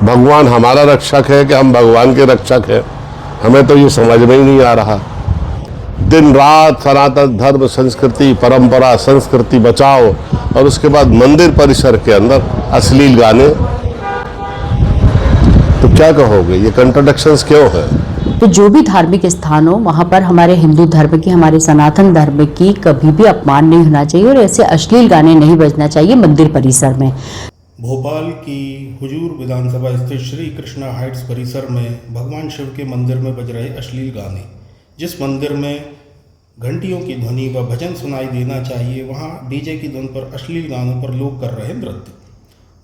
भगवान हमारा रक्षक है कि हम भगवान के रक्षक हैं, हमें तो ये समझ में ही नहीं आ रहा। दिन रात सनातन धर्म, संस्कृति, परंपरा, संस्कृति बचाओ और उसके बाद मंदिर परिसर के अंदर अश्लील गाने, तो क्या कहोगे, ये कंट्राडिक्शंस क्यों है? तो जो भी धार्मिक स्थान हो वहाँ पर हमारे हिंदू धर्म की, हमारे सनातन धर्म की कभी भी अपमान नहीं होना चाहिए और ऐसे अश्लील गाने नहीं बजना चाहिए मंदिर परिसर में। भोपाल की हुजूर विधानसभा स्थित श्री कृष्णा हाइट्स परिसर में भगवान शिव के मंदिर में बज रहे अश्लील गाने, जिस मंदिर में घंटियों की ध्वनि व भजन सुनाई देना चाहिए, वहाँ डीजे की धुन पर अश्लील गानों पर लोग कर रहे नृत्य।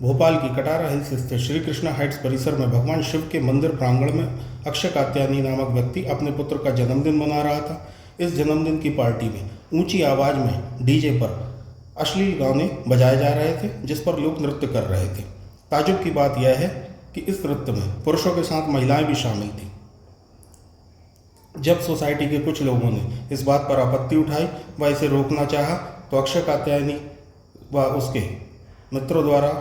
भोपाल की कटारा हिल्स स्थित श्री कृष्णा हाइट्स परिसर में भगवान शिव के मंदिर प्रांगण में अक्षय कात्यायनी नामक व्यक्ति अपने पुत्र का जन्मदिन मना रहा था। इस जन्मदिन की पार्टी में ऊंची आवाज़ में डीजे पर अश्लील गाने बजाए जा रहे थे, जिस पर लोग नृत्य कर रहे थे। ताज्जुब की बात यह है कि इस नृत्य में पुरुषों के साथ महिलाएं भी शामिल थीं। जब सोसाइटी के कुछ लोगों ने इस बात पर आपत्ति उठाई व इसे रोकना चाहा, तो अक्षय कात्यायनी व उसके मित्रों द्वारा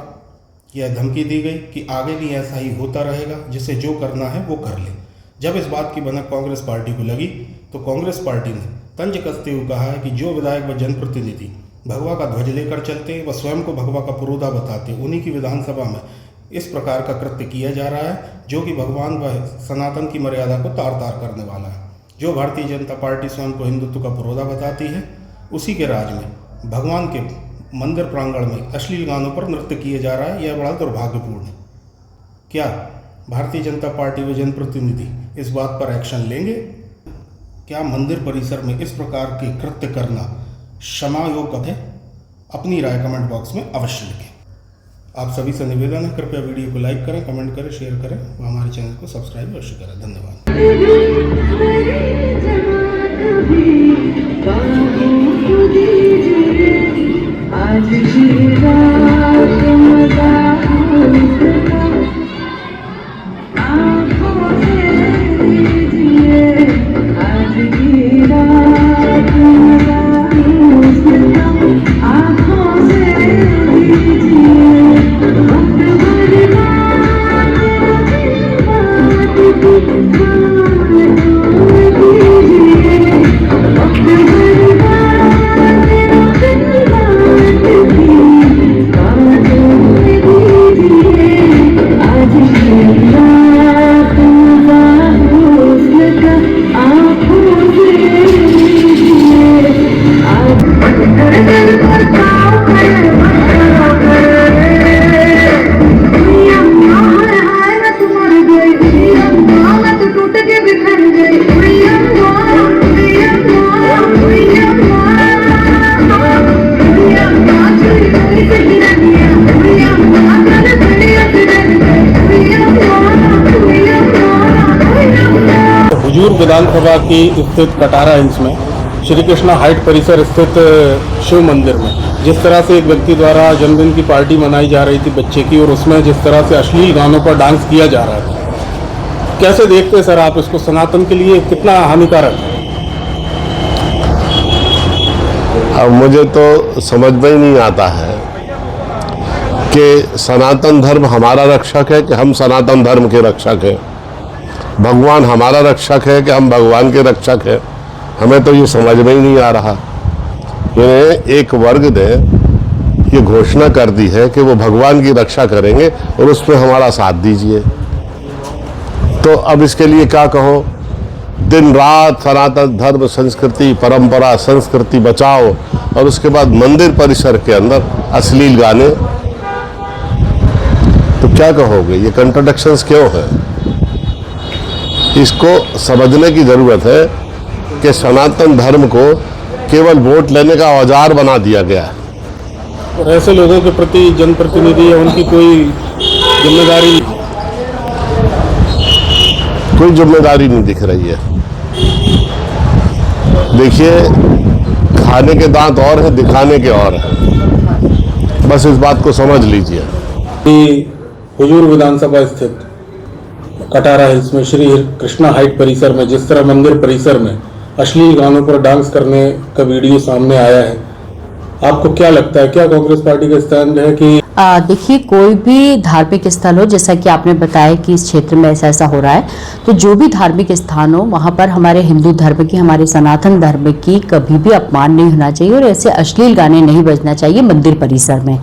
यह धमकी दी गई कि आगे भी ऐसा ही होता रहेगा, जिसे जो करना है वो कर ले। जब इस बात की भनक कांग्रेस पार्टी को लगी, तो कांग्रेस पार्टी ने तंज कसते हुए कहा है कि जो विधायक व जनप्रतिनिधि भगवा का ध्वज लेकर चलते व स्वयं को भगवा का पुरोधा बताते, उन्हीं की विधानसभा में इस प्रकार का कृत्य किया जा रहा है, जो कि भगवान व सनातन की मर्यादा को तार तार करने वाला है। जो भारतीय जनता पार्टी स्वयं को हिंदुत्व का पुरोधा बताती है, उसी के राज में भगवान के मंदिर प्रांगण में अश्लील गानों पर नृत्य किए जा रहा है। यह बड़ा दुर्भाग्यपूर्ण है। क्या भारतीय जनता पार्टी व जनप्रतिनिधि इस बात पर एक्शन लेंगे? क्या मंदिर परिसर में इस प्रकार के कृत्य करना क्षमा योग्य है? अपनी राय कमेंट बॉक्स में अवश्य लिखें। आप सभी से निवेदन है, कृपया वीडियो को लाइक करें, कमेंट करें, शेयर करें और हमारे चैनल को सब्सक्राइब अवश्य करें। धन्यवाद। हुजूर विधानसभा की स्थित कटारा हिल्स में श्री कृष्णा हाइट परिसर स्थित शिव मंदिर में जिस तरह से एक व्यक्ति द्वारा जन्मदिन की पार्टी मनाई जा रही थी बच्चे की, और उसमें जिस तरह से अश्लील गानों पर डांस किया जा रहा था, कैसे देखते हैं सर आप इसको? सनातन के लिए कितना हानिकारक है? अब मुझे तो समझ में ही नहीं आता है कि सनातन धर्म हमारा रक्षक है कि हम सनातन धर्म के रक्षक हैं। भगवान हमारा रक्षक है कि हम भगवान के रक्षक हैं, हमें तो ये समझ में ही नहीं आ रहा। ये एक वर्ग ने ये घोषणा कर दी है कि वो भगवान की रक्षा करेंगे और उसमें हमारा साथ दीजिए। तो अब इसके लिए क्या कहो? दिन रात सनातन धर्म, संस्कृति, परंपरा, संस्कृति बचाओ और उसके बाद मंदिर परिसर के अंदर अश्लील गाने, तो क्या कहोगे, ये कंट्राडिक्शंस क्यों है? इसको समझने की जरूरत है कि सनातन धर्म को केवल वोट लेने का औजार बना दिया गया है। और ऐसे लोगों के प्रति जनप्रतिनिधि या उनकी कोई जिम्मेदारी नहीं दिख रही है। देखिए, खाने के दांत और है, दिखाने के और है, बस इस बात को समझ लीजिए। हुजूर विधानसभा स्थित कटारा हिल्स में श्री कृष्णा हाइट परिसर में जिस तरह मंदिर परिसर में अश्लील गानों पर डांस करने का वीडियो सामने आया है, आपको क्या लगता है, क्या कांग्रेस पार्टी का स्टैंड है कि देखिए, कोई भी धार्मिक स्थल हो, जैसा कि आपने बताया कि इस क्षेत्र में ऐसा ऐसा हो रहा है, तो जो भी धार्मिक स्थान हो वहाँ पर हमारे हिंदू धर्म की, हमारे सनातन धर्म की कभी भी अपमान नहीं होना चाहिए और ऐसे अश्लील गाने नहीं बजना चाहिए मंदिर परिसर में।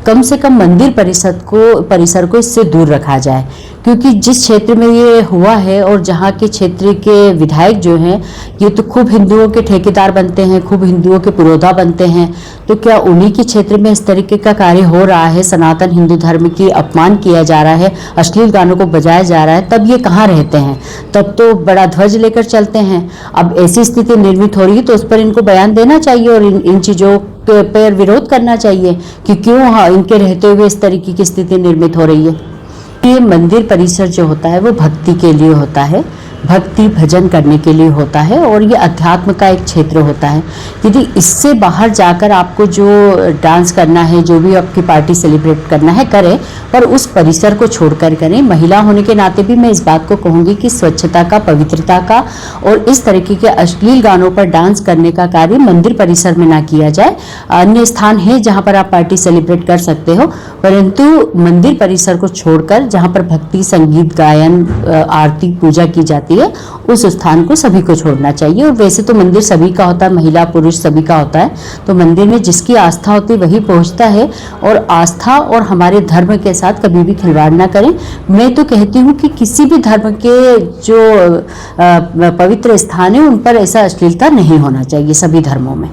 कम से कम मंदिर परिसर को इससे दूर रखा जाए, क्योंकि जिस क्षेत्र में ये हुआ है और जहाँ के क्षेत्र के विधायक जो हैं ये तो खूब हिंदुओं के ठेकेदार बनते हैं, खूब हिंदुओं के पुरोधा बनते हैं, तो क्या उन्हीं के क्षेत्र में इस तरीके का कार्य हो रहा है, सनातन हिंदू धर्म की अपमान किया जा रहा है, अश्लील गानों को बजाया जा रहा है, तब ये कहाँ रहते हैं? तब तो बड़ा ध्वज लेकर चलते हैं। अब ऐसी स्थिति निर्मित हो रही है तो उस पर इनको बयान देना चाहिए और इन चीज़ों पर विरोध करना चाहिए कि क्यों इनके रहते हुए इस तरीके की स्थिति निर्मित हो रही है। ये मंदिर परिसर जो होता है वो भक्ति के लिए होता है, भक्ति भजन करने के लिए होता है और ये अध्यात्म का एक क्षेत्र होता है। यदि इससे बाहर जाकर आपको जो डांस करना है, जो भी आपकी पार्टी सेलिब्रेट करना है करें, पर उस परिसर को छोड़कर करें। महिला होने के नाते भी मैं इस बात को कहूँगी कि स्वच्छता का, पवित्रता का और इस तरीके के अश्लील गानों पर डांस करने का कार्य मंदिर परिसर में ना किया जाए। अन्य स्थान है जहाँ पर आप पार्टी सेलिब्रेट कर सकते हो, परंतु मंदिर परिसर को छोड़कर जहाँ पर भक्ति, संगीत, गायन, आरती, पूजा की जाती है, उस स्थान को सभी को छोड़ना चाहिए। और वैसे तो मंदिर सभी का होता है, महिला पुरुष सभी का होता है, तो मंदिर में जिसकी आस्था होती है वही पहुंचता है और आस्था और हमारे धर्म के साथ कभी भी खिलवाड़ ना करें। मैं तो कहती हूँ कि किसी भी धर्म के जो पवित्र स्थान है उन पर ऐसा अश्लीलता नहीं होना चाहिए सभी धर्मों में।